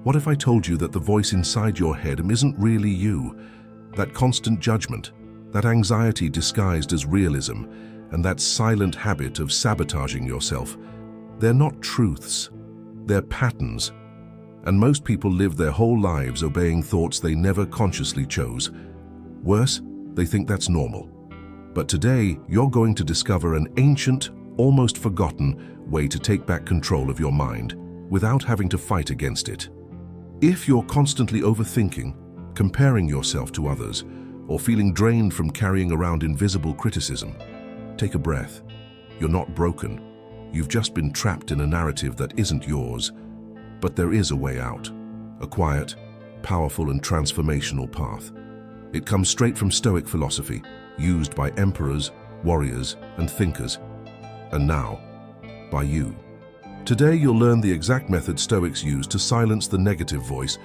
What if I told you that the voice inside your head isn't really you? That constant judgment, that anxiety disguised as realism, and that silent habit of sabotaging yourself, they're not truths, they're patterns. And most people live their whole lives obeying thoughts they never consciously chose. Worse, they think that's normal. But today, you're going to discover an ancient, almost forgotten way to take back control of your mind without having to fight against it. If you're constantly overthinking, comparing yourself to others, or feeling drained from carrying around invisible criticism, take a breath. You're not broken. You've just been trapped in a narrative that isn't yours. But there is a way out, a quiet, powerful and transformational path. It comes straight from Stoic philosophy, used by emperors, warriors, and thinkers, and now, by you. Today you'll learn the exact method Stoics use to silence the negative voice,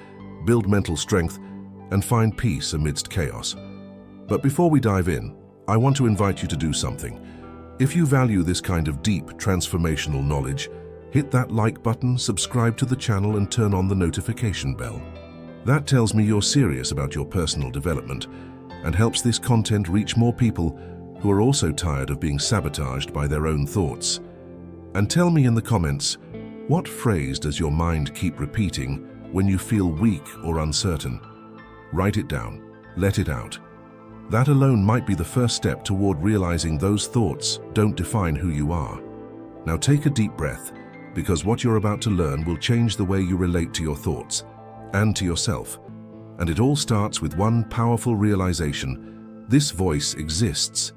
build mental strength, and find peace amidst chaos. But before we dive in, I want to invite you to do something. If you value this kind of deep, transformational knowledge, hit that like button, subscribe to the channel, and turn on the notification bell. That tells me you're serious about your personal development and helps this content reach more people who are also tired of being sabotaged by their own thoughts. And tell me in the comments, what phrase does your mind keep repeating when you feel weak or uncertain? Write it down, let it out. That alone might be the first step toward realizing those thoughts don't define who you are. Now take a deep breath, because what you're about to learn will change the way you relate to your thoughts and to yourself. And it all starts with one powerful realization: this voice exists,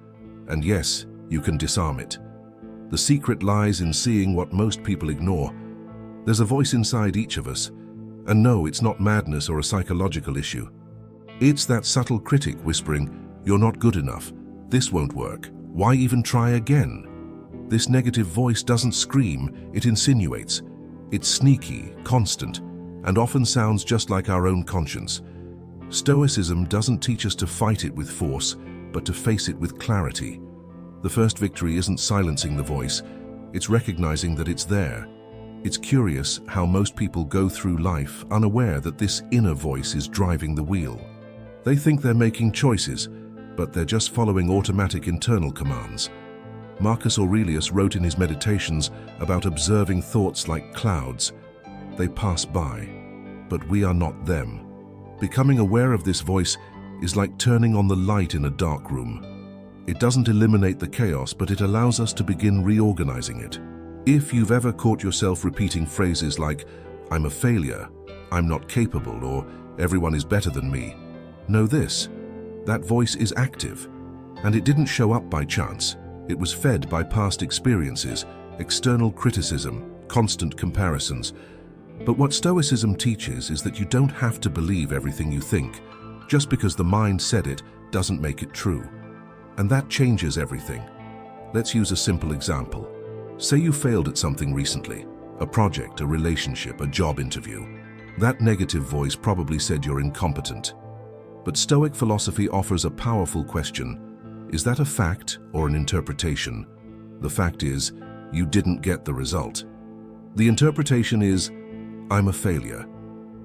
and yes, you can disarm it. The secret lies in seeing what most people ignore. There's a voice inside each of us, and no, it's not madness or a psychological issue. It's that subtle critic whispering, "You're not good enough. This won't work. Why even try again?" This negative voice doesn't scream, it insinuates. It's sneaky, constant, and often sounds just like our own conscience. Stoicism doesn't teach us to fight it with force, but to face it with clarity. The first victory isn't silencing the voice, it's recognizing that it's there. It's curious how most people go through life unaware that this inner voice is driving the wheel. They think they're making choices, but they're just following automatic internal commands. Marcus Aurelius wrote in his Meditations about observing thoughts like clouds. They pass by, but we are not them. Becoming aware of this voice is like turning on the light in a dark room. It doesn't eliminate the chaos, but it allows us to begin reorganizing it. If you've ever caught yourself repeating phrases like, "I'm a failure," "I'm not capable," or "everyone is better than me," know this: that voice is active, and it didn't show up by chance. It was fed by past experiences, external criticism, constant comparisons. But what Stoicism teaches is that you don't have to believe everything you think. Just because the mind said it doesn't make it true. And that changes everything. Let's use a simple example. Say you failed at something recently, a project, a relationship, a job interview. That negative voice probably said you're incompetent. But Stoic philosophy offers a powerful question. Is that a fact or an interpretation? The fact is, you didn't get the result. The interpretation is, "I'm a failure."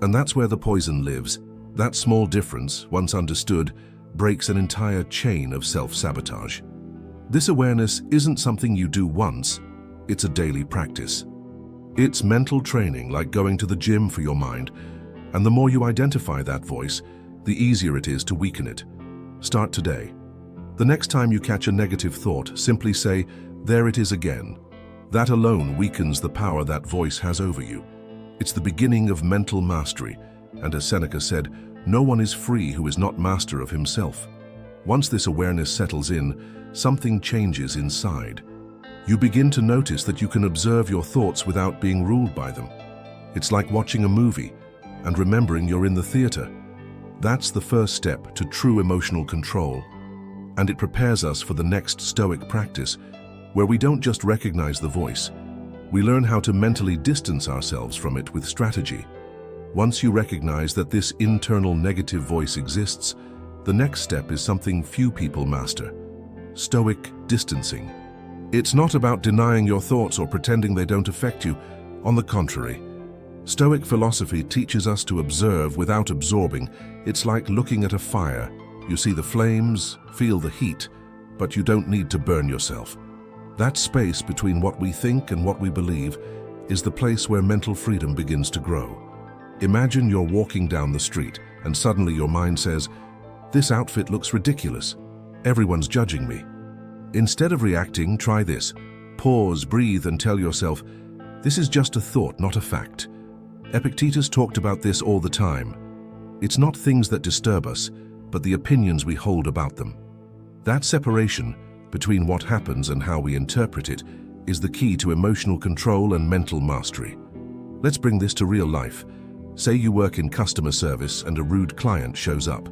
And that's where the poison lives. That small difference, once understood, breaks an entire chain of self-sabotage. This awareness isn't something you do once, it's a daily practice. It's mental training, like going to the gym for your mind, and the more you identify that voice, the easier it is to weaken it. Start today. The next time you catch a negative thought, simply say, "There it is again." That alone weakens the power that voice has over you. It's the beginning of mental mastery, and as Seneca said, no one is free who is not master of himself. Once this awareness settles in, something changes inside. You begin to notice that you can observe your thoughts without being ruled by them. It's like watching a movie and remembering you're in the theater. That's the first step to true emotional control, and it prepares us for the next Stoic practice, where we don't just recognize the voice, we learn how to mentally distance ourselves from it with strategy. Once you recognize that this internal negative voice exists, the next step is something few people master: Stoic distancing. It's not about denying your thoughts or pretending they don't affect you. On the contrary, Stoic philosophy teaches us to observe without absorbing. It's like looking at a fire. You see the flames, feel the heat, but you don't need to burn yourself. That space between what we think and what we believe is the place where mental freedom begins to grow. Imagine you're walking down the street and suddenly your mind says, "This outfit looks ridiculous. Everyone's judging me." Instead of reacting, try this. Pause, breathe, and tell yourself, "This is just a thought, not a fact." Epictetus talked about this all the time. It's not things that disturb us, but the opinions we hold about them. That separation between what happens and how we interpret it is the key to emotional control and mental mastery. Let's bring this to real life. Say you work in customer service and a rude client shows up.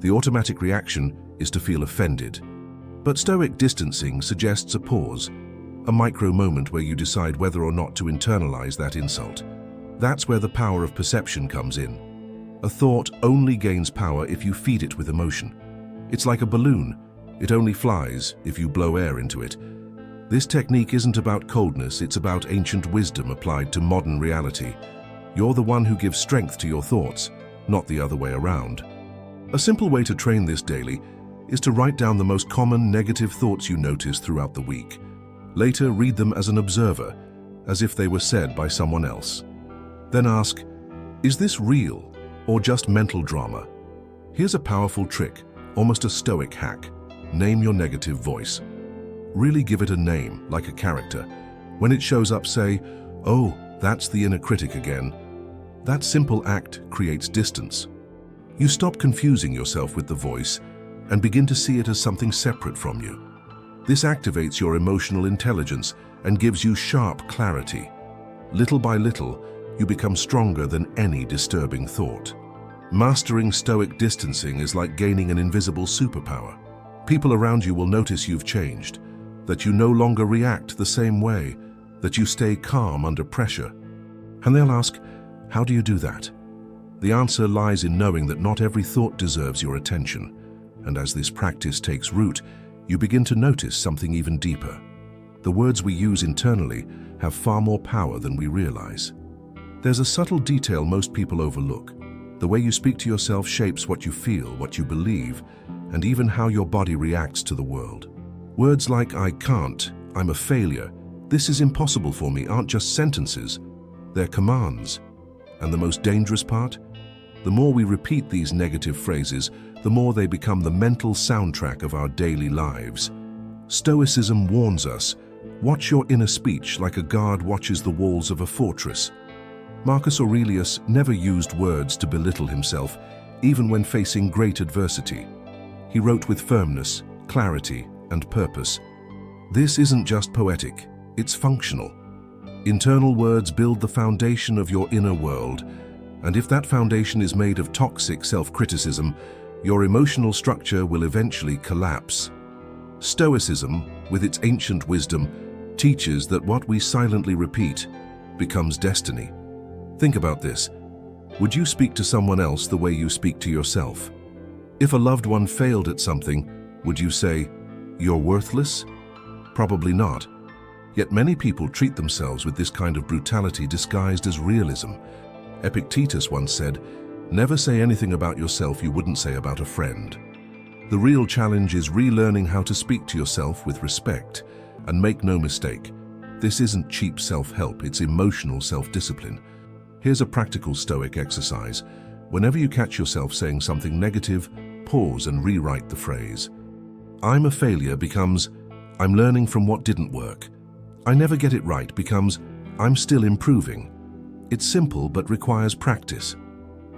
The automatic reaction is to feel offended. But Stoic distancing suggests a pause, a micro moment where you decide whether or not to internalize that insult. That's where the power of perception comes in. A thought only gains power if you feed it with emotion. It's like a balloon. It only flies if you blow air into it. This technique isn't about coldness, it's about ancient wisdom applied to modern reality. You're the one who gives strength to your thoughts, not the other way around. A simple way to train this daily is to write down the most common negative thoughts you notice throughout the week. Later, read them as an observer, as if they were said by someone else. Then ask, is this real or just mental drama? Here's a powerful trick, almost a Stoic hack. Name your negative voice. Really give it a name, like a character. When it shows up, say, "Oh, that's the inner critic again." That simple act creates distance. You stop confusing yourself with the voice and begin to see it as something separate from you. This activates your emotional intelligence and gives you sharp clarity. Little by little, you become stronger than any disturbing thought. Mastering Stoic distancing is like gaining an invisible superpower. People around you will notice you've changed, that you no longer react the same way, that you stay calm under pressure. And they'll ask, how do you do that? The answer lies in knowing that not every thought deserves your attention. And as this practice takes root, you begin to notice something even deeper. The words we use internally have far more power than we realize. There's a subtle detail most people overlook. The way you speak to yourself shapes what you feel, what you believe, and even how your body reacts to the world. Words like "I can't," "I'm a failure," "this is impossible for me" aren't just sentences, they're commands. And the most dangerous part? The more we repeat these negative phrases, the more they become the mental soundtrack of our daily lives. Stoicism warns us, watch your inner speech like a guard watches the walls of a fortress. Marcus Aurelius never used words to belittle himself, even when facing great adversity. He wrote with firmness, clarity, and purpose. This isn't just poetic, it's functional. Internal words build the foundation of your inner world, and if that foundation is made of toxic self-criticism, your emotional structure will eventually collapse. Stoicism, with its ancient wisdom, teaches that what we silently repeat becomes destiny. Think about this. Would you speak to someone else the way you speak to yourself? If a loved one failed at something, would you say, "You're worthless"? Probably not. Yet many people treat themselves with this kind of brutality disguised as realism. Epictetus once said, "Never say anything about yourself you wouldn't say about a friend." The real challenge is relearning how to speak to yourself with respect. And make no mistake, this isn't cheap self-help, it's emotional self-discipline. Here's a practical Stoic exercise. Whenever you catch yourself saying something negative, pause and rewrite the phrase. "I'm a failure" becomes, "I'm learning from what didn't work." "I never get it right" becomes, "I'm still improving." It's simple but requires practice.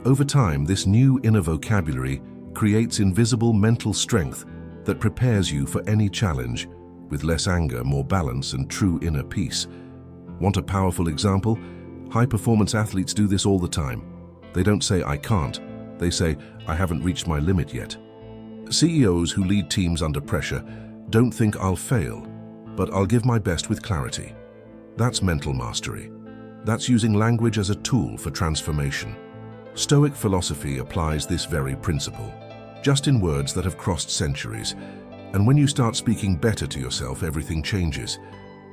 Over time, this new inner vocabulary creates invisible mental strength that prepares you for any challenge, with less anger, more balance, and true inner peace. Want a powerful example? High-performance athletes do this all the time. They don't say, "I can't." They say, "I haven't reached my limit yet." CEOs who lead teams under pressure don't think, "I'll fail, but I'll give my best with clarity." That's mental mastery. That's using language as a tool for transformation. Stoic philosophy applies this very principle, just in words that have crossed centuries. And when you start speaking better to yourself, everything changes.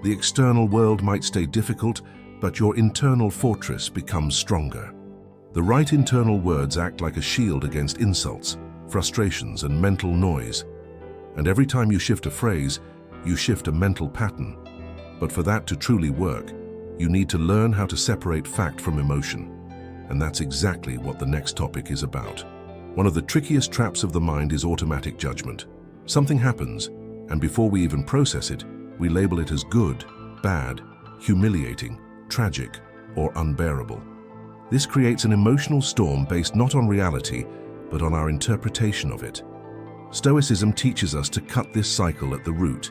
The external world might stay difficult, but your internal fortress becomes stronger. The right internal words act like a shield against insults, frustrations, and mental noise. And every time you shift a phrase, you shift a mental pattern. But for that to truly work, you need to learn how to separate fact from emotion. And that's exactly what the next topic is about. One of the trickiest traps of the mind is automatic judgment. Something happens, and before we even process it, we label it as good, bad, humiliating, tragic, or unbearable. This creates an emotional storm based not on reality, but on our interpretation of it. Stoicism teaches us to cut this cycle at the root.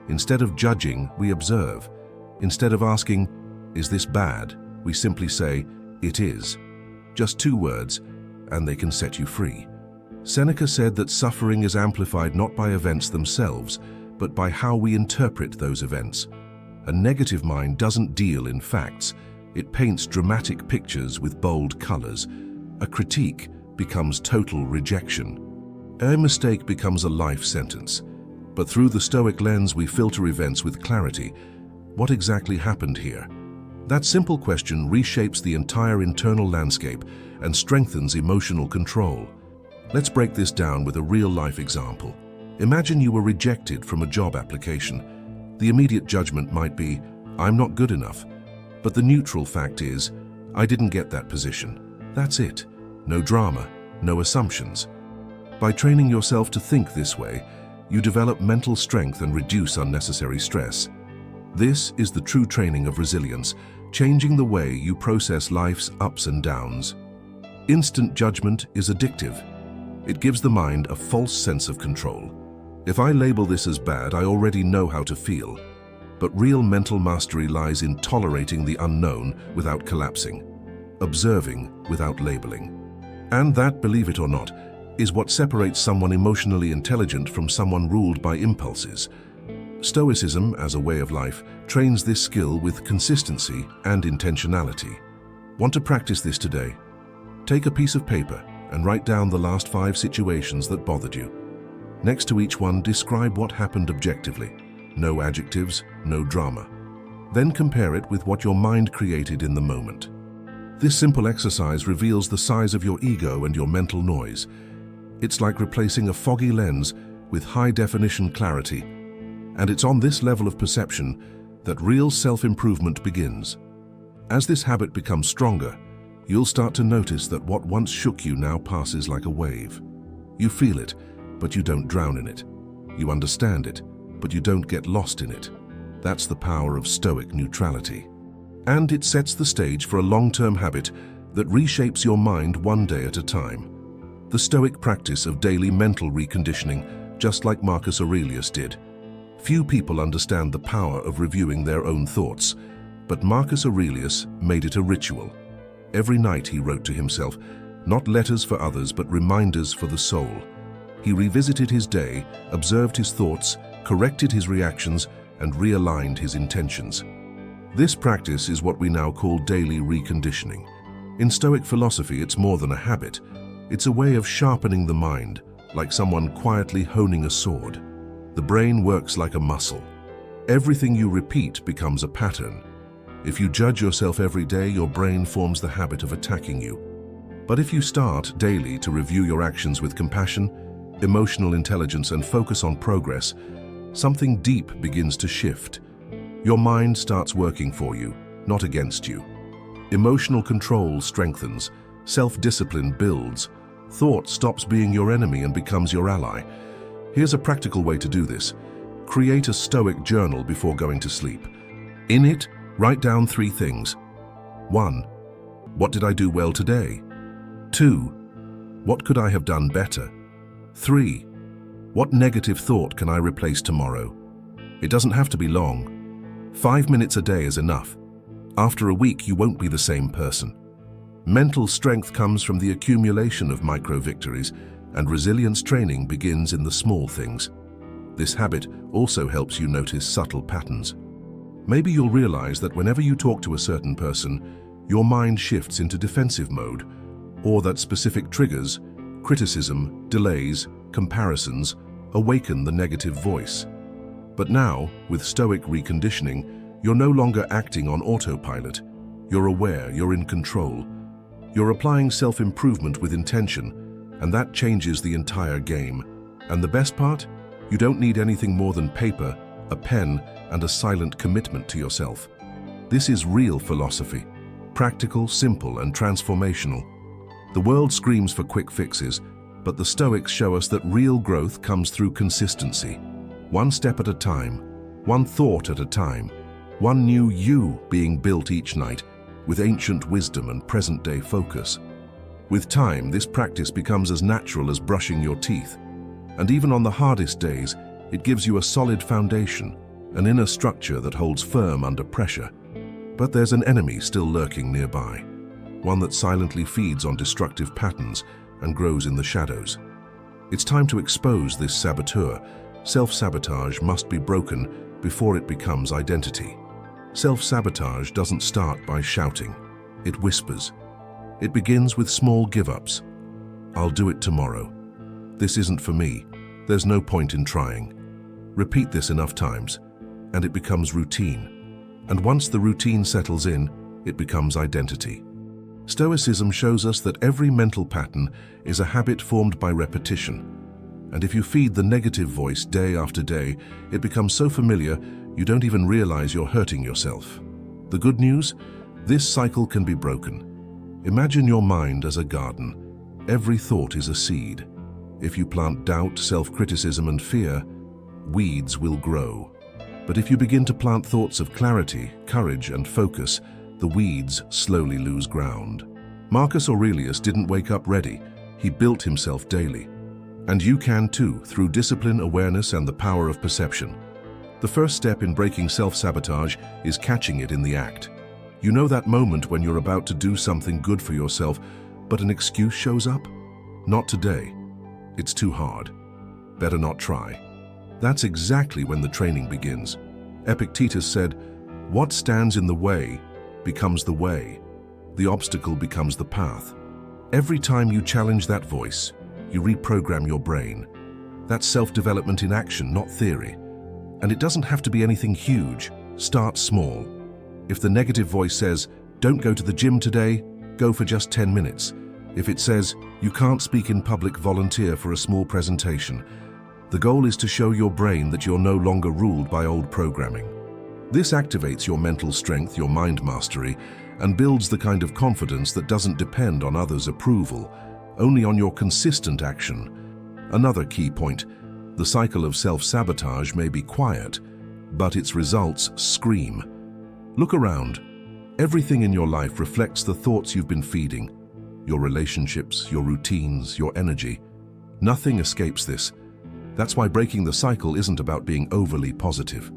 Instead of judging, we observe. Instead of asking, "Is this bad?" we simply say, "It is." Just 2 words, and they can set you free. Seneca said that suffering is amplified not by events themselves, but by how we interpret those events. A negative mind doesn't deal in facts. It paints dramatic pictures with bold colors. A critique becomes total rejection. A mistake becomes a life sentence. But through the Stoic lens, we filter events with clarity. What exactly happened here? That simple question reshapes the entire internal landscape and strengthens emotional control. Let's break this down with a real-life example. Imagine you were rejected from a job application. The immediate judgment might be, "I'm not good enough." But the neutral fact is, "I didn't get that position." That's it. No drama, no assumptions. By training yourself to think this way, you develop mental strength and reduce unnecessary stress. This is the true training of resilience, changing the way you process life's ups and downs. Instant judgment is addictive. It gives the mind a false sense of control. If I label this as bad, I already know how to feel. But real mental mastery lies in tolerating the unknown without collapsing, observing without labeling. And that, believe it or not, is what separates someone emotionally intelligent from someone ruled by impulses. Stoicism, as a way of life, trains this skill with consistency and intentionality. Want to practice this today? Take a piece of paper and write down the last 5 situations that bothered you. Next to each one, describe what happened objectively. No adjectives, no drama. Then compare it with what your mind created in the moment. This simple exercise reveals the size of your ego and your mental noise. It's like replacing a foggy lens with high-definition clarity. And it's on this level of perception that real self-improvement begins. As this habit becomes stronger, you'll start to notice that what once shook you now passes like a wave. You feel it, but you don't drown in it. You understand it, but you don't get lost in it. That's the power of Stoic neutrality. And it sets the stage for a long-term habit that reshapes your mind one day at a time. The Stoic practice of daily mental reconditioning, just like Marcus Aurelius did. Few people understand the power of reviewing their own thoughts, but Marcus Aurelius made it a ritual. Every night he wrote to himself, not letters for others, but reminders for the soul. He revisited his day, observed his thoughts, corrected his reactions, and realigned his intentions. This practice is what we now call daily reconditioning. In Stoic philosophy, it's more than a habit. It's a way of sharpening the mind, like someone quietly honing a sword. The brain works like a muscle. Everything you repeat becomes a pattern. If you judge yourself every day, your brain forms the habit of attacking you. But if you start daily to review your actions with compassion, emotional intelligence, and focus on progress, something deep begins to shift. Your mind starts working for you, not against you. Emotional control strengthens, self-discipline builds, thought stops being your enemy and becomes your ally. Here's a practical way to do this. Create a Stoic journal before going to sleep. In it, write down 3 things. 1. What did I do well today? 2. What could I have done better? 3. What negative thought can I replace tomorrow? It doesn't have to be long. 5 minutes a day is enough. After a week, you won't be the same person. Mental strength comes from the accumulation of micro-victories, and resilience training begins in the small things. This habit also helps you notice subtle patterns. Maybe you'll realize that whenever you talk to a certain person, your mind shifts into defensive mode, or that specific triggers, criticism, delays, comparisons, awaken the negative voice. But now, with Stoic reconditioning, you're no longer acting on autopilot. You're aware, you're in control. You're applying self-improvement with intention, and that changes the entire game. And the best part? You don't need anything more than paper, a pen, and a silent commitment to yourself. This is real philosophy. Practical, simple, and transformational. The world screams for quick fixes, but the Stoics show us that real growth comes through consistency. One step at a time, one thought at a time, one new you being built each night, with ancient wisdom and present-day focus. With time, this practice becomes as natural as brushing your teeth. And even on the hardest days, it gives you a solid foundation, an inner structure that holds firm under pressure. But there's an enemy still lurking nearby, one that silently feeds on destructive patterns and grows in the shadows. It's time to expose this saboteur. Self-sabotage must be broken before it becomes identity. Self-sabotage doesn't start by shouting. It whispers. It begins with small give-ups. I'll do it tomorrow. This isn't for me. There's no point in trying. Repeat this enough times, and it becomes routine. And once the routine settles in, it becomes identity. Stoicism shows us that every mental pattern is a habit formed by repetition. And if you feed the negative voice day after day, it becomes so familiar you don't even realize you're hurting yourself. The good news? This cycle can be broken. Imagine your mind as a garden. Every thought is a seed. If you plant doubt, self-criticism, and fear, weeds will grow. But if you begin to plant thoughts of clarity, courage, and focus, the weeds slowly lose ground. Marcus Aurelius didn't wake up ready. He built himself daily. And you can too, through discipline, awareness, and the power of perception. The first step in breaking self-sabotage is catching it in the act. You know that moment when you're about to do something good for yourself, but an excuse shows up? Not today. It's too hard. Better not try. That's exactly when the training begins. Epictetus said, "What stands in the way becomes the way. The obstacle becomes the path." Every time you challenge that voice, you reprogram your brain. That's self-development in action, not theory. And it doesn't have to be anything huge. Start small. If the negative voice says, "Don't go to the gym today," go for just 10 minutes. If it says, "You can't speak in public," volunteer for a small presentation. The goal is to show your brain that you're no longer ruled by old programming. This activates your mental strength, your mind mastery, and builds the kind of confidence that doesn't depend on others' approval, only on your consistent action. Another key point, the cycle of self-sabotage may be quiet, but its results scream. Look around. Everything in your life reflects the thoughts you've been feeding. Your relationships, your routines, your energy. Nothing escapes this. That's why breaking the cycle isn't about being overly positive.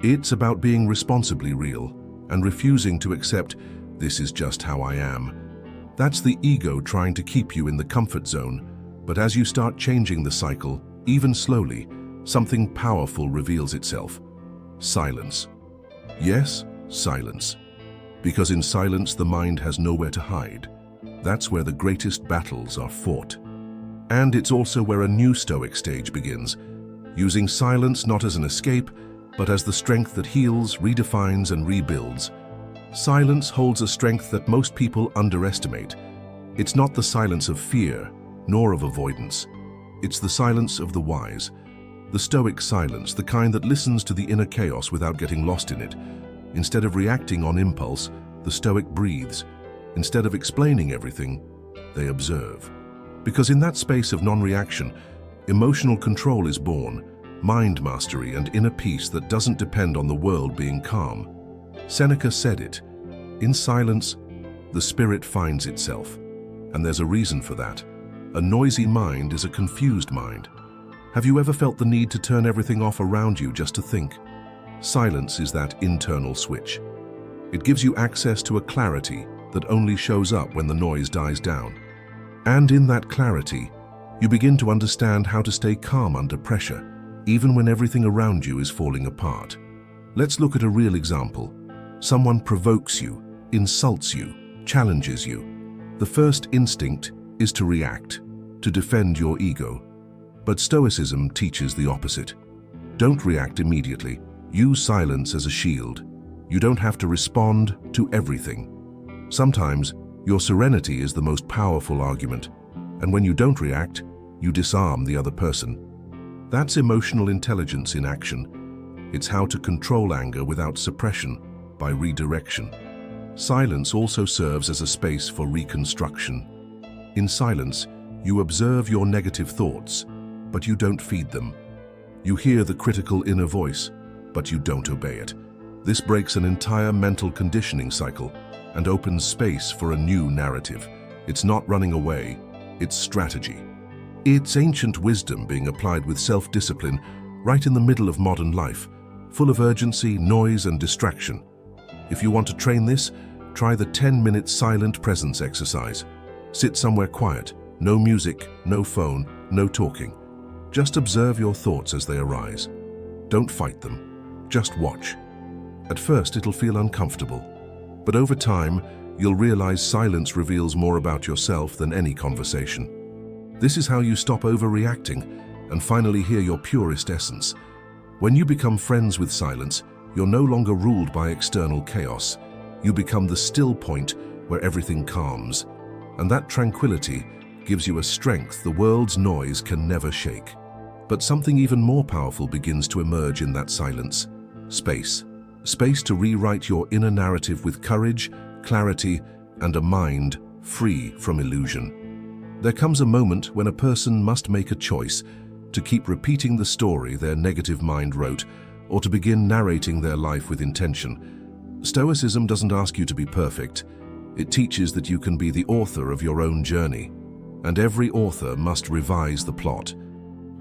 It's about being responsibly real and refusing to accept, "This is just how I am." That's the ego trying to keep you in the comfort zone. But as you start changing the cycle, even slowly, something powerful reveals itself. Silence. Yes, silence. Because in silence, the mind has nowhere to hide. That's where the greatest battles are fought. And it's also where a new Stoic stage begins, using silence not as an escape, but as the strength that heals, redefines, and rebuilds. Silence holds a strength that most people underestimate. It's not the silence of fear, nor of avoidance. It's the silence of the wise. The Stoic silence, the kind that listens to the inner chaos without getting lost in it. Instead of reacting on impulse, the Stoic breathes. Instead of explaining everything, they observe. Because in that space of non-reaction, emotional control is born, mind mastery and inner peace that doesn't depend on the world being calm. Seneca said it, "In silence, the spirit finds itself." And there's a reason for that. A noisy mind is a confused mind. Have you ever felt the need to turn everything off around you just to think? Silence is that internal switch. It gives you access to a clarity that only shows up when the noise dies down. And in that clarity, you begin to understand how to stay calm under pressure, even when everything around you is falling apart. Let's look at a real example. Someone provokes you, insults you, challenges you. The first instinct is to react, to defend your ego. But Stoicism teaches the opposite. Don't react immediately. Use silence as a shield. You don't have to respond to everything. Sometimes, your serenity is the most powerful argument, and when you don't react, you disarm the other person. That's emotional intelligence in action. It's how to control anger without suppression, by redirection. Silence also serves as a space for reconstruction. In silence, you observe your negative thoughts, but you don't feed them. You hear the critical inner voice, but you don't obey it. This breaks an entire mental conditioning cycle and opens space for a new narrative. It's not running away, it's strategy. It's ancient wisdom being applied with self-discipline right in the middle of modern life, full of urgency, noise, and distraction. If you want to train this, try the 10-minute silent presence exercise. Sit somewhere quiet, no music, no phone, no talking. Just observe your thoughts as they arise. Don't fight them, just watch. At first, it'll feel uncomfortable, but over time, you'll realize silence reveals more about yourself than any conversation. This is how you stop overreacting and finally hear your purest essence. When you become friends with silence, you're no longer ruled by external chaos. You become the still point where everything calms, and that tranquility gives you a strength the world's noise can never shake. But something even more powerful begins to emerge in that silence: space. Space to rewrite your inner narrative with courage, clarity, and a mind free from illusion. There comes a moment when a person must make a choice to keep repeating the story their negative mind wrote, or to begin narrating their life with intention. Stoicism doesn't ask you to be perfect. It teaches that you can be the author of your own journey, and every author must revise the plot.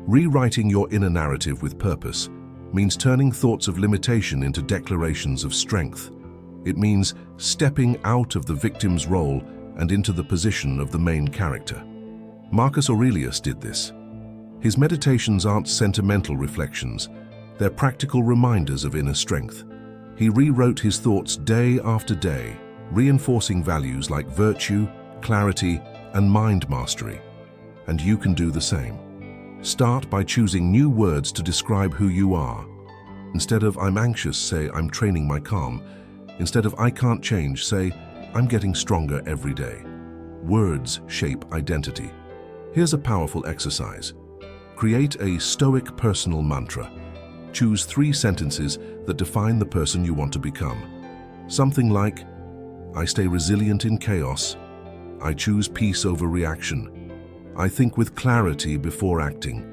Rewriting your inner narrative with purpose means turning thoughts of limitation into declarations of strength. It means stepping out of the victim's role and into the position of the main character. Marcus Aurelius did this. His meditations aren't sentimental reflections, they're practical reminders of inner strength. He rewrote his thoughts day after day, reinforcing values like virtue, clarity, and mind mastery. And you can do the same. Start by choosing new words to describe who you are. Instead of "I'm anxious," say "I'm training my calm." Instead of "I can't change," say "I'm getting stronger every day." Words shape identity. Here's a powerful exercise. Create a Stoic personal mantra. Choose 3 sentences that define the person you want to become. Something like, "I stay resilient in chaos. I choose peace over reaction. I think with clarity before acting."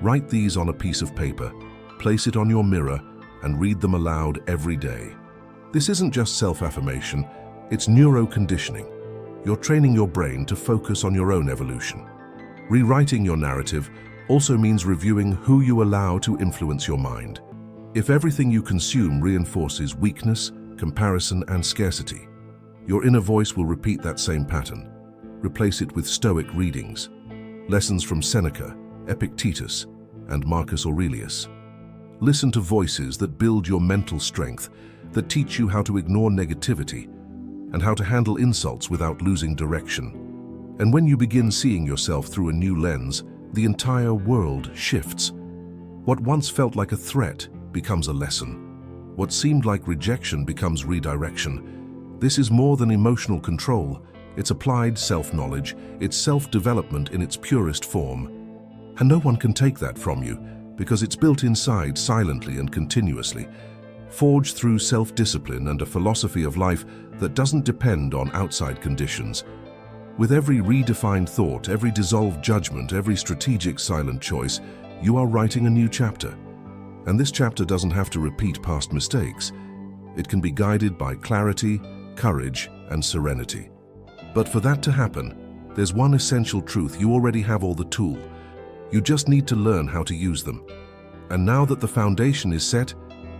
Write these on a piece of paper, place it on your mirror, and read them aloud every day. This isn't just self-affirmation, it's neuroconditioning. You're training your brain to focus on your own evolution. Rewriting your narrative also means reviewing who you allow to influence your mind. If everything you consume reinforces weakness, comparison, and scarcity, your inner voice will repeat that same pattern. Replace it with Stoic readings, lessons from Seneca, Epictetus, and Marcus Aurelius. Listen to voices that build your mental strength, that teach you how to ignore negativity and how to handle insults without losing direction. And when you begin seeing yourself through a new lens, the entire world shifts. What once felt like a threat becomes a lesson. What seemed like rejection becomes redirection. This is more than emotional control. It's applied self-knowledge, it's self-development in its purest form. And no one can take that from you, because it's built inside silently and continuously, forged through self-discipline and a philosophy of life that doesn't depend on outside conditions. With every redefined thought, every dissolved judgment, every strategic silent choice, you are writing a new chapter. And this chapter doesn't have to repeat past mistakes. It can be guided by clarity, courage, and serenity. But for that to happen, there's one essential truth: you already have all the tools. You just need to learn how to use them. And now that the foundation is set,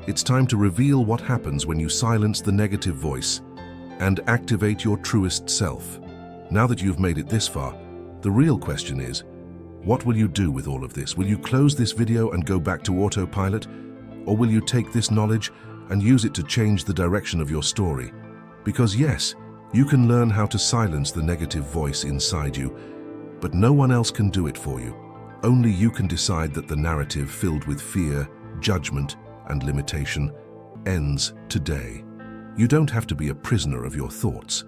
it's time to reveal what happens when you silence the negative voice and activate your truest self. Now that you've made it this far, the real question is, what will you do with all of this? Will you close this video and go back to autopilot? Or will you take this knowledge and use it to change the direction of your story? Because yes, you can learn how to silence the negative voice inside you, but no one else can do it for you. Only you can decide that the narrative filled with fear, judgment, and limitation ends today. You don't have to be a prisoner of your thoughts.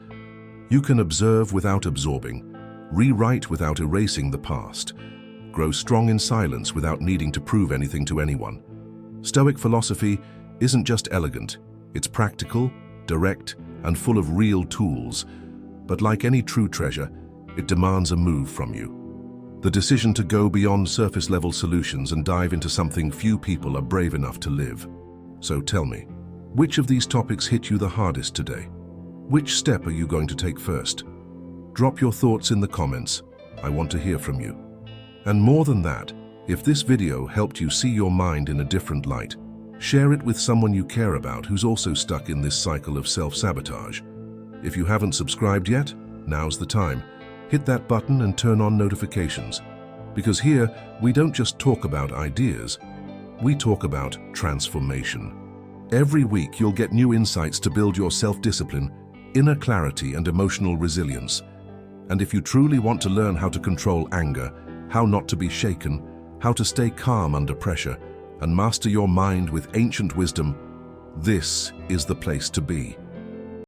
You can observe without absorbing, rewrite without erasing the past, grow strong in silence without needing to prove anything to anyone. Stoic philosophy isn't just elegant, it's practical, direct, and full of real tools. But like any true treasure, it demands a move from you. The decision to go beyond surface-level solutions and dive into something few people are brave enough to live. So tell me, which of these topics hit you the hardest today? Which step are you going to take first? Drop your thoughts in the comments. I want to hear from you. And more than that, if this video helped you see your mind in a different light, share it with someone you care about who's also stuck in this cycle of self-sabotage. If you haven't subscribed yet, now's the time. Hit that button and turn on notifications. Because here, we don't just talk about ideas, we talk about transformation. Every week, you'll get new insights to build your self-discipline, inner clarity, and emotional resilience. And if you truly want to learn how to control anger, how not to be shaken, how to stay calm under pressure, and master your mind with ancient wisdom, this is the place to be.